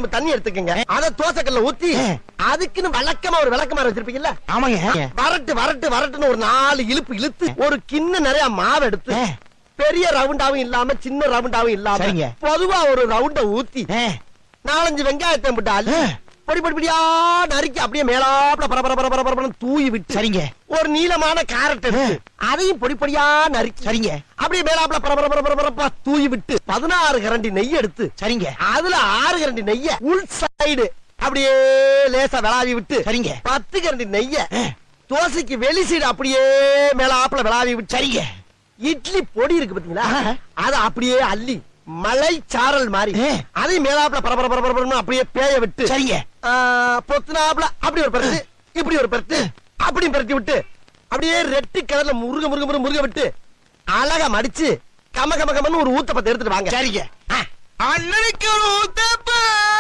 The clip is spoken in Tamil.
செம்பு தண்ணி எடுத்துக்கங்க. அத தோசைக்கல்ல ஊத்தி அதுக்குன்னு வழக்கமா ஒரு விளக்கமாறு வச்சிருப்பீங்கல்ல? ஆமாங்க. வரட்டு வரட்டு வரட்டுன்னு ஒரு 4 இழுப்பு இழுத்து ஒரு கிண்ண நிறைய மாவு எடுத்து பெரிய ரவுண்டாவும் இல்லாம சின்ன ரவுண்டாவும் இல்லாம பொதுவா ஒரு ரவுண்ட ஊத்தி 4-5 வெங்காயத்தை போட்டு அள்ளி பொடி பொடியா நறுக்கி அப்படியே மேலாப்ல பரபர தூவி விட்டு சரிங்க. ஒரு நீளமான கேரட் எடுத்து அதையும் பொடி பொடியா நறுக்கி சரிங்க அப்படியே மேலாப்ல பரபர தூவி விட்டு 16 கரண்டி நெய் எடுத்து சரிங்க அதுல 6 கரண்டி நெய்ய உள் சைடு அப்படியே லேசா விளாவி விட்டு சரிங்க 10 கரண்டி நெய்ய தோசைக்கு வெளி சைடு அப்படியே மேலாப்ல விளாவி விட்டு சரிங்க இட்லி பொடி இருக்கு பாத்தீங்களா அத அப்படியே அள்ளி மலை சாரல் மாதிரி அதை மேலாப்ல பரபர அப்படியே பேய விட்டு சரிங்க பொத்துனாப்ல அப்படி ஒரு பரட்டு இப்படி ஒரு பரட்டு அப்படி பரட்டி விட்டு அப்படியே ரெட்டி கலர்ல முருக விட்டு அழகா மடிச்சு கம கமன்னு ஒரு ஊத்தப்பத்தை எடுத்துட்டு வாங்க. சரிங்க. அண்ணனுக்கு ஒரு ஊத்தப்பம்.